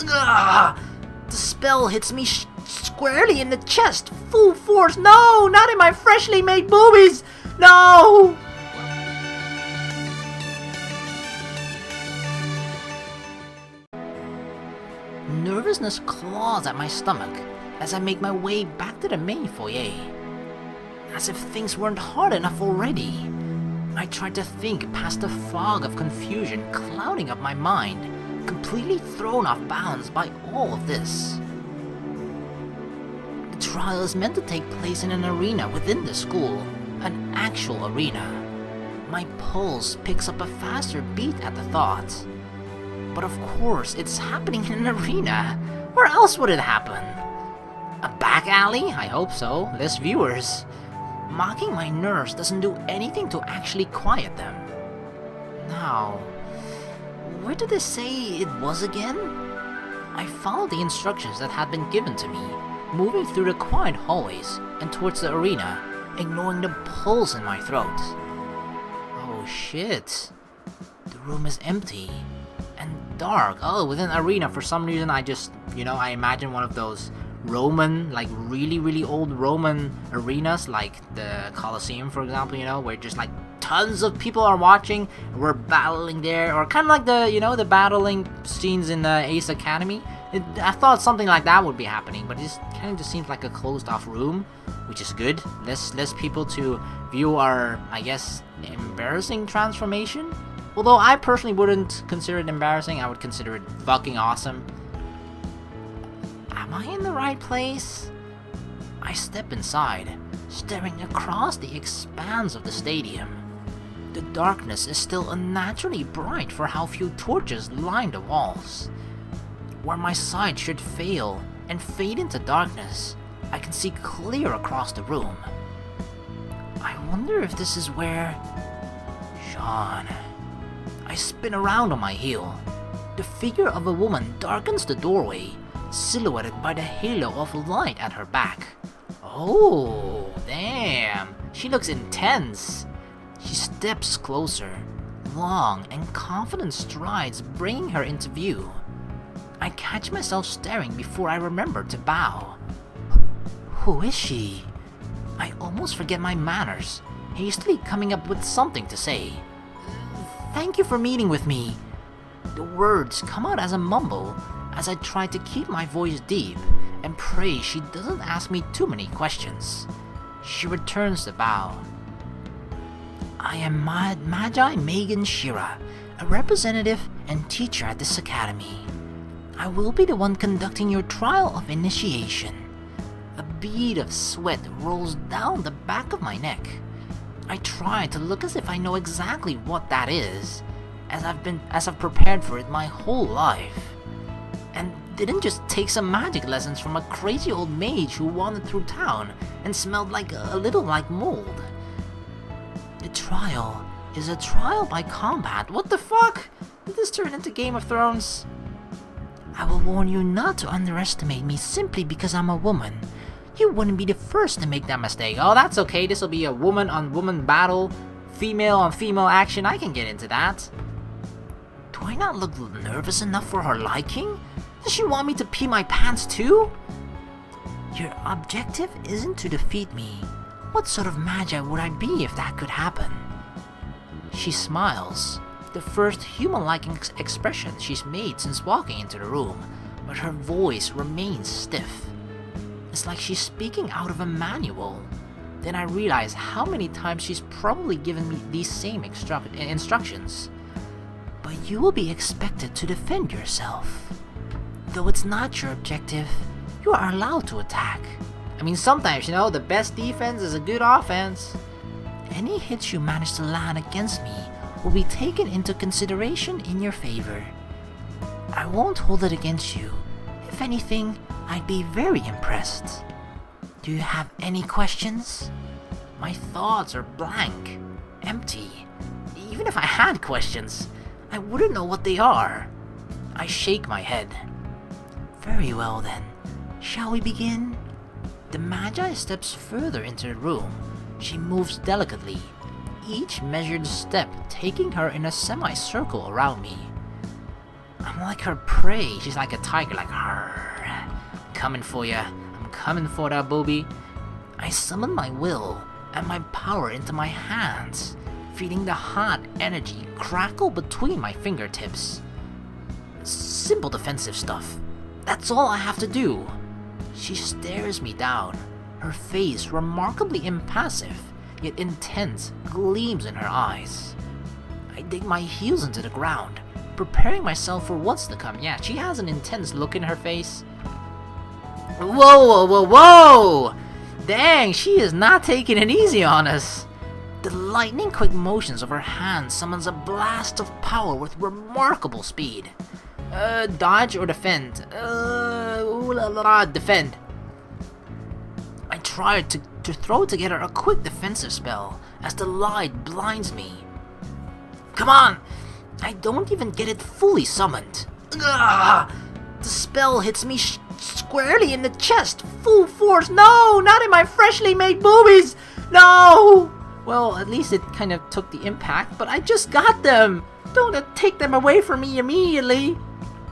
Ugh! The spell hits me squarely in the chest, full force. No, not in my freshly made boobies. No! Nervousness claws at my stomach as I make my way back to the main foyer. As if things weren't hard enough already. I tried to think past the fog of confusion clouding up my mind, completely thrown off balance by all of this. The trial is meant to take place in an arena within the school, an actual arena. My pulse picks up a faster beat at the thought. But of course, it's happening in an arena. Where else would it happen? A back alley? I hope so. Less viewers. Mocking my nerves doesn't do anything to actually quiet them. Now, where did they say it was again? I followed the instructions that had been given to me, moving through the quiet hallways and towards the arena, ignoring the pulse in my throat. Oh shit. The room is empty. And dark. Oh, within an arena, for some reason I just, I imagine one of those Roman, like really old Roman arenas, like the Colosseum, for example, where just like tons of people are watching, we're battling there, or kind of like the, the battling scenes in the Ace Academy. I thought something like that would be happening, but it just kind of just seems like a closed off room, which is good. Less people to view our, I guess, embarrassing transformation. Although I personally wouldn't consider it embarrassing, I would consider it fucking awesome. Am I in the right place? I step inside, staring across the expanse of the stadium. The darkness is still unnaturally bright for how few torches line the walls. Where my sight should fail and fade into darkness, I can see clear across the room. I wonder if this is where... Sean... I spin around on my heel. The figure of a woman darkens the doorway, silhouetted by the halo of light at her back. Oh, damn. She looks intense. She steps closer, long and confident strides bringing her into view. I catch myself staring before I remember to bow. Who is she? I almost forget my manners, hastily coming up with something to say. Thank you for meeting with me. The words come out as a mumble as I try to keep my voice deep and pray she doesn't ask me too many questions. She returns the bow. I am Magi Megan Shira, a representative and teacher at this academy. I will be the one conducting your trial of initiation. A bead of sweat rolls down the back of my neck. I try to look as if I know exactly what that is, as I've prepared for it my whole life. And didn't just take some magic lessons from a crazy old mage who wandered through town and smelled like a little like mold. The trial is a trial by combat. What the fuck? Did this turn into Game of Thrones? I will warn you not to underestimate me simply because I'm a woman. You wouldn't be the first to make that mistake. Oh, that's okay. This will be a woman-on-woman battle. Female-on-female action. I can get into that. Do I not look nervous enough for her liking? Does she want me to pee my pants too? Your objective isn't to defeat me. What sort of magi would I be if that could happen? She smiles. The first human-like expression she's made since walking into the room, but her voice remains stiff. It's like she's speaking out of a manual. Then I realize how many times she's probably given me these same instructions. But you will be expected to defend yourself. Though it's not your objective, you are allowed to attack. I mean, sometimes, the best defense is a good offense. Any hits you manage to land against me will be taken into consideration in your favor. I won't hold it against you. If anything, I'd be very impressed. Do you have any questions? My thoughts are blank, empty. Even if I had questions, I wouldn't know what they are. I shake my head. Very well then, shall we begin? The Magi steps further into the room. She moves delicately, each measured step taking her in a semicircle around me. I'm like her prey. She's like a tiger, like, "Arr, coming for ya. I'm coming for that boobie." I summon my will and my power into my hands, feeling the hot energy crackle between my fingertips. Simple defensive stuff. That's all I have to do. She stares me down, her face remarkably impassive, yet intense gleams in her eyes. I dig my heels into the ground, preparing myself for what's to come. Yeah, she has an intense look in her face. Whoa, whoa, whoa, whoa! Dang, she is not taking it easy on us. The lightning-quick motions of her hand summons a blast of power with remarkable speed. Dodge or defend? Defend. I tried to throw together a quick defensive spell as the light blinds me. Come on! I don't even get it fully summoned. Ugh! The spell hits me squarely in the chest, full force. No, not in my freshly made boobies. No! Well, at least it kind of took the impact, but I just got them. Don't take them away from me immediately.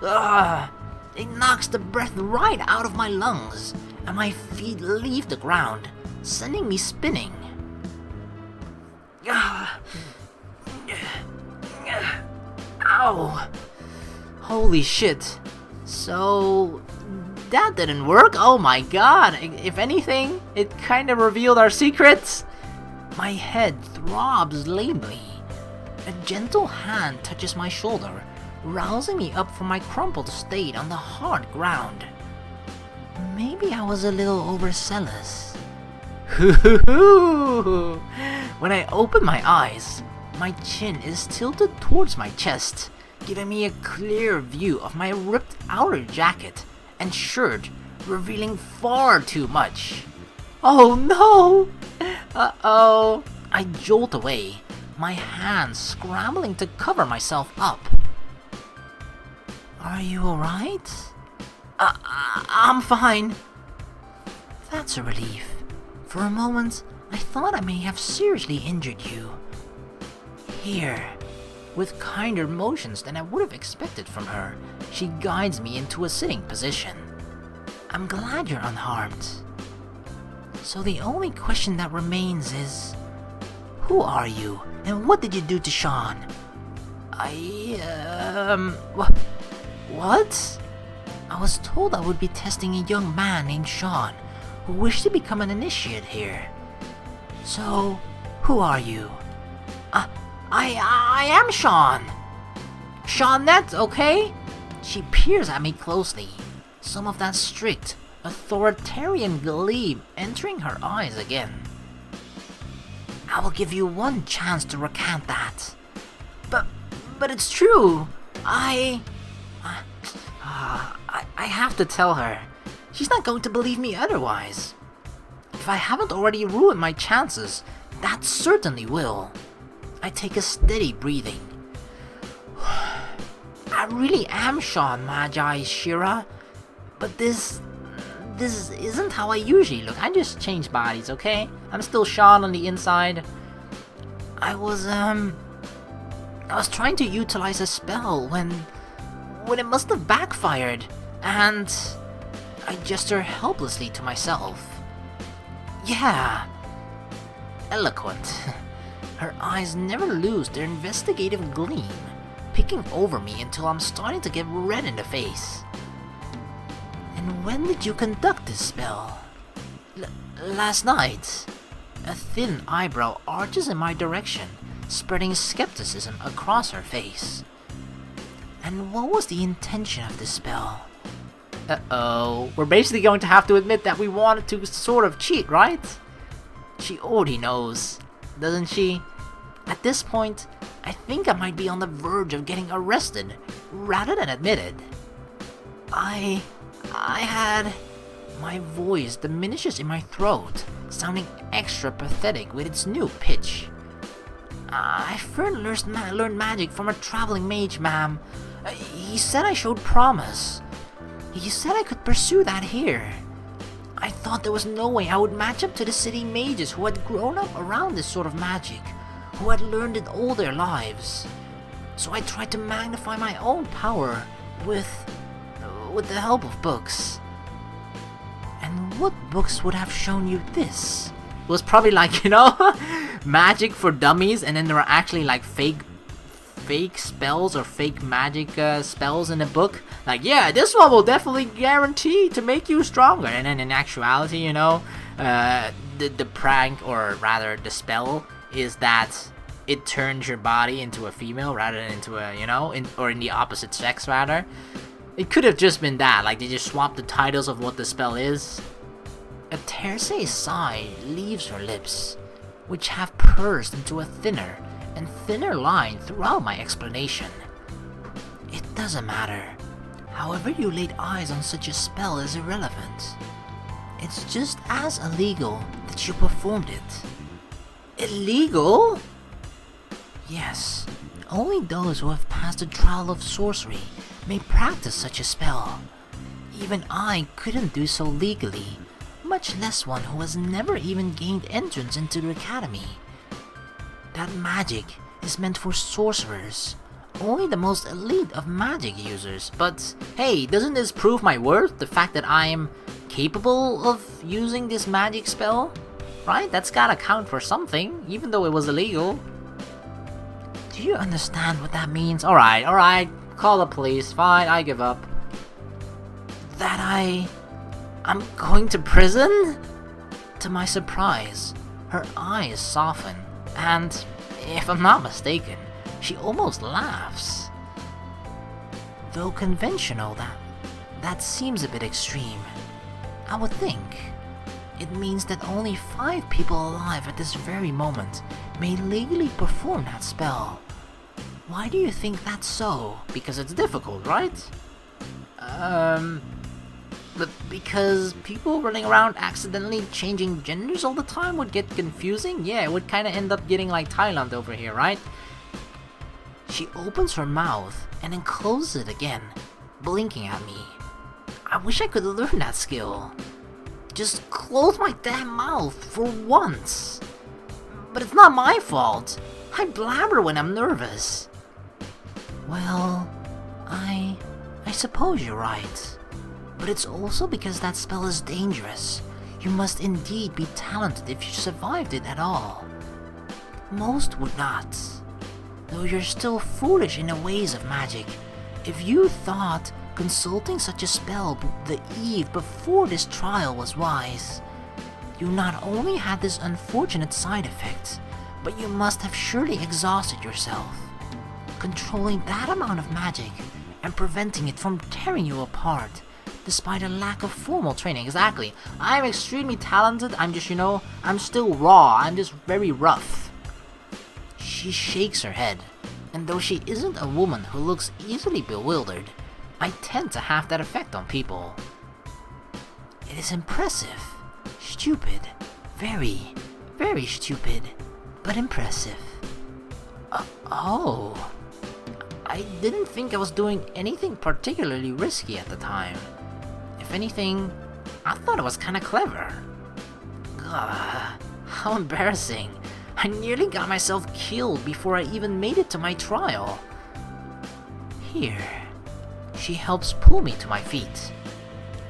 Ugh! It knocks the breath right out of my lungs, and my feet leave the ground, sending me spinning. Ow! Holy shit. So, that didn't work? Oh my god. If anything, it kind of revealed our secrets. My head throbs lamely. A gentle hand touches my shoulder, rousing me up from my crumpled state on the hard ground. Maybe I was a little overzealous. When I open my eyes, my chin is tilted towards my chest, giving me a clear view of my ripped outer jacket and shirt, revealing far too much. Oh no! Uh-oh. I jolt away, my hands scrambling to cover myself up. Are you alright? I'm fine. That's a relief. For a moment, I thought I may have seriously injured you. Here, with kinder motions than I would have expected from her, she guides me into a sitting position. I'm glad you're unharmed. So the only question that remains is, who are you, and what did you do to Sean? What? I was told I would be testing a young man named Sean, who wished to become an initiate here. So, who are you? I am Sean. Seanette, okay? She peers at me closely, some of that strict, authoritarian gleam entering her eyes again. I will give you one chance to recant that. But it's true. I have to tell her. She's not going to believe me otherwise. If I haven't already ruined my chances, that certainly will. I take a steady breathing. I really am Sean Magi Shira, but this isn't how I usually look. I just changed bodies, okay? I'm still Sean on the inside. I was trying to utilize a spell when it must have backfired, and I gesture helplessly to myself. Yeah, eloquent. Her eyes never lose their investigative gleam, picking over me until I'm starting to get red in the face. And when did you conduct this spell? Last night. A thin eyebrow arches in my direction, spreading skepticism across her face. And what was the intention of this spell? Uh-oh, we're basically going to have to admit that we wanted to sort of cheat, right? She already knows, doesn't she? At this point, I think I might be on the verge of getting arrested, rather than admit it. I had... My voice diminishes in my throat, sounding extra pathetic with its new pitch. I first learned magic from a traveling mage, ma'am. He said I showed promise. He said I could pursue that here. I thought there was no way I would match up to the city mages who had grown up around this sort of magic, who had learned it all their lives. So I tried to magnify my own power, with the help of books. And what books would have shown you this? It was probably like, magic for dummies, and then there were actually like fake spells or fake magic spells in the book. Like, yeah, this one will definitely guarantee to make you stronger. And then in actuality, the prank, or rather the spell, is that it turns your body into a female rather than into a, or in the opposite sex rather. It could have just been that, like they just swapped the titles of what the spell is. A terse sigh leaves her lips, which have pursed into a thinner and thinner line throughout my explanation. It doesn't matter. However you laid eyes on such a spell is irrelevant. It's just as illegal that you performed it. Illegal? Yes, only those who have passed the trial of sorcery may practice such a spell. Even I couldn't do so legally, much less one who has never even gained entrance into the academy. That magic is meant for sorcerers, only the most elite of magic users. But hey, doesn't this prove my worth? The fact that I am capable of using this magic spell? Right? That's gotta count for something, even though it was illegal. Do you understand what that means? Alright, call the police. Fine, I give up. That I'm going to prison? To my surprise, her eyes soften, and if I'm not mistaken, she almost laughs. Though conventional, that seems a bit extreme. I would think. It means that only 5 people alive at this very moment may legally perform that spell. Why do you think that's so? Because it's difficult, right? But because people running around accidentally changing genders all the time would get confusing? Yeah, it would kinda end up getting like Thailand over here, right? She opens her mouth and then closes it again, blinking at me. I wish I could learn that skill. Just close my damn mouth for once. But it's not my fault. I blabber when I'm nervous. Well, I suppose you're right. But it's also because that spell is dangerous. You must indeed be talented if you survived it at all. Most would not. Though you're still foolish in the ways of magic. If you thought consulting such a spell the eve before this trial was wise, you not only had this unfortunate side effect, but you must have surely exhausted yourself. Controlling that amount of magic and preventing it from tearing you apart, despite a lack of formal training. Exactly. I'm extremely talented, I'm just, I'm still raw, I'm just very rough. She shakes her head, and though she isn't a woman who looks easily bewildered, I tend to have that effect on people. It is impressive. Stupid. Very, very stupid, but impressive. Oh. I didn't think I was doing anything particularly risky at the time. If anything, I thought it was kinda clever. Ugh, how embarrassing. I nearly got myself killed before I even made it to my trial. Here. She helps pull me to my feet.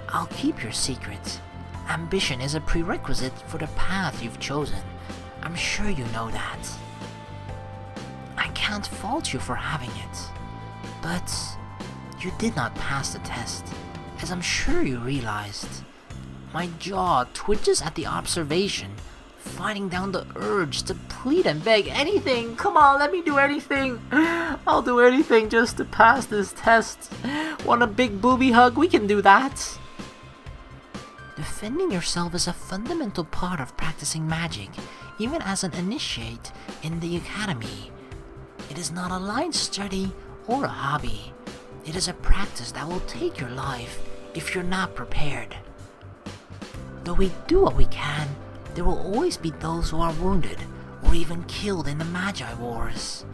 I'll keep your secret. Ambition is a prerequisite for the path you've chosen. I'm sure you know that. I can't fault you for having it. But you did not pass the test, as I'm sure you realized. My jaw twitches at the observation, fighting down the urge to plead and beg. Anything! Come on, let me do anything! I'll do anything just to pass this test. Want a big booby hug? We can do that! Defending yourself is a fundamental part of practicing magic, even as an initiate in the academy. It is not a light study or a hobby. It is a practice that will take your life if you're not prepared. Though we do what we can, there will always be those who are wounded or even killed in the Magi Wars.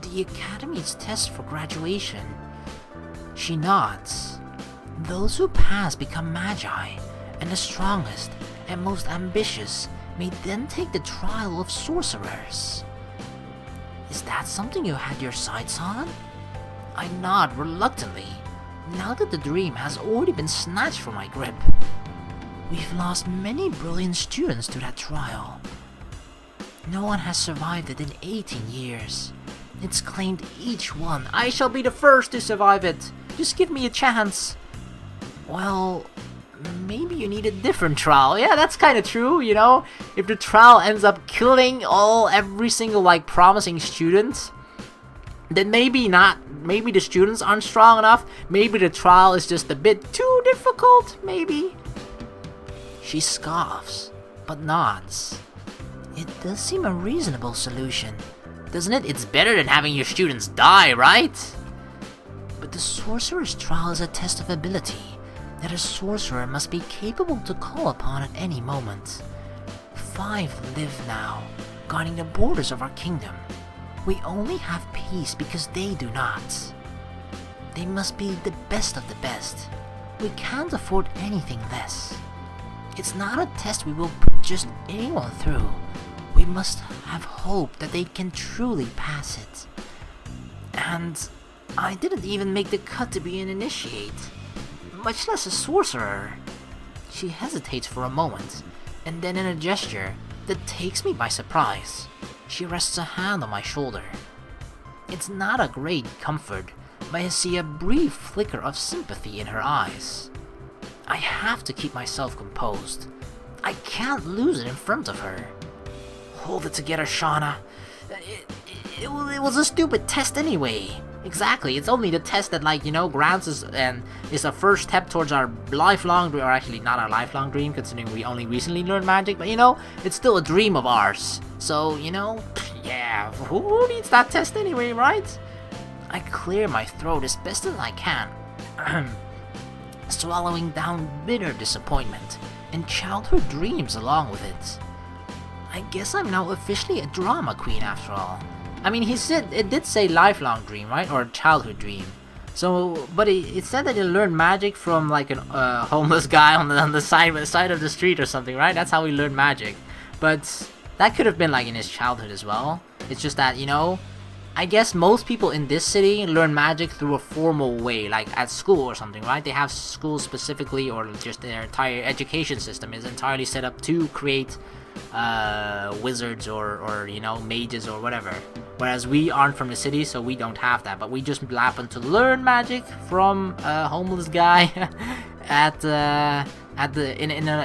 The Academy's test for graduation. She nods. Those who pass become Magi, and the strongest and most ambitious may then take the trial of sorcerers. Is that something you had your sights on? I nod reluctantly, now that the dream has already been snatched from my grip. We've lost many brilliant students to that trial. No one has survived it in 18 years. It's claimed each one. I shall be the first to survive it. Just give me a chance. Well, maybe you need a different trial. Yeah, that's kind of true, you know? If the trial ends up killing every single, like, promising student, then maybe not. Maybe the students aren't strong enough. Maybe the trial is just a bit too difficult, maybe. She scoffs, but nods. It does seem a reasonable solution, doesn't it? It's better than having your students die, right? But the sorcerer's trial is a test of ability that a sorcerer must be capable to call upon at any moment. 5 live now, guarding the borders of our kingdom. We only have peace because they do not. They must be the best of the best. We can't afford anything less. It's not a test we will put just anyone through. We must have hope that they can truly pass it. And I didn't even make the cut to be an initiate, much less a sorcerer. She hesitates for a moment, and then in a gesture that takes me by surprise, she rests a hand on my shoulder. It's not a great comfort, but I see a brief flicker of sympathy in her eyes. I have to keep myself composed. I can't lose it in front of her. Hold it together, Shauna. It was a stupid test anyway. Exactly, it's only the test that, like, you know, grants us and is a first step towards our lifelong dream, or actually not our lifelong dream, considering we only recently learned magic, but you know, it's still a dream of ours. So, you know, yeah, who needs that test anyway, right? I clear my throat as best as I can, swallowing down bitter disappointment and childhood dreams along with it. I guess I'm now officially a drama queen after all. I mean, it did say lifelong dream, right? Or childhood dream. So, but it said that you learned magic from like an homeless guy on the side of the street or something, right? That's how we learned magic. But that could have been like in his childhood as well. It's just that, you know, I guess most people in this city learn magic through a formal way, like at school or something, right? They have schools specifically, or just their entire education system is entirely set up to create wizards or you know, mages or whatever. Whereas we aren't from the city, so we don't have that. But we just happen to learn magic from a homeless guy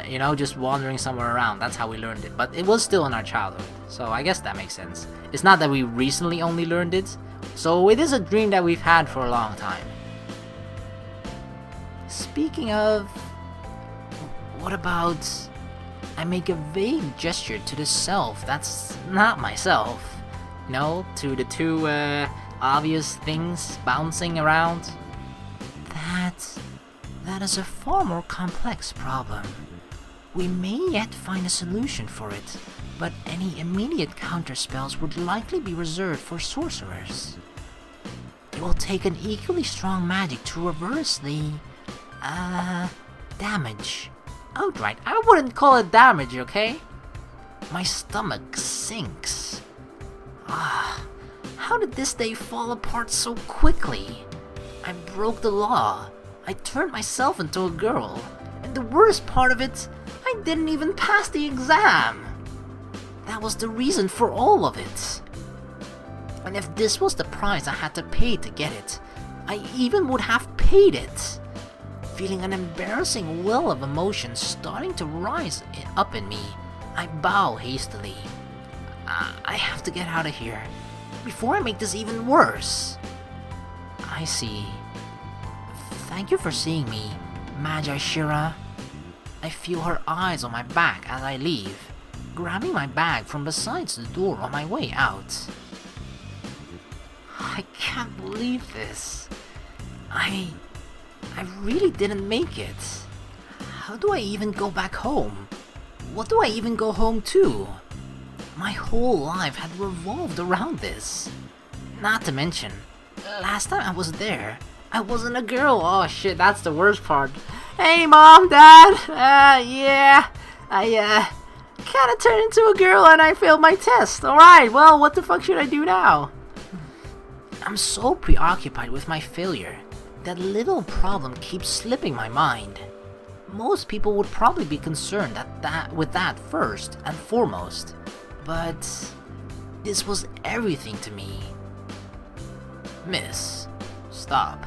you know, just wandering somewhere around. That's how we learned it. But it was still in our childhood, so I guess that makes sense. It's not that we recently only learned it, so it is a dream that we've had for a long time. Speaking of, what about I make a vague gesture to the self that's not myself, you know, to the two obvious things bouncing around. That is a far more complex problem. We may yet find a solution for it, but any immediate counterspells would likely be reserved for sorcerers. It will take an equally strong magic to reverse the damage. Outright, I wouldn't call it damage, okay? My stomach sinks. How did this day fall apart so quickly? I broke the law. I turned myself into a girl. And the worst part of it, I didn't even pass the exam. That was the reason for all of it. And if this was the price I had to pay to get it, I even would have paid it. Feeling an embarrassing well of emotion starting to rise up in me, I bow hastily. I have to get out of here, before I make this even worse. I see. Thank you for seeing me, Magi Shira. I feel her eyes on my back as I leave, grabbing my bag from beside the door on my way out. I can't believe this. I really didn't make it. How do I even go back home? What do I even go home to? My whole life had revolved around this. Not to mention, last time I was there, I wasn't a girl. Oh shit, that's the worst part. Hey mom, dad, yeah, I kinda turned into a girl and I failed my test. Alright, well, what the fuck should I do now? I'm so preoccupied with my failure That little problem keeps slipping my mind. Most people would probably be concerned with that first and foremost, but this was everything to me. Miss, stop.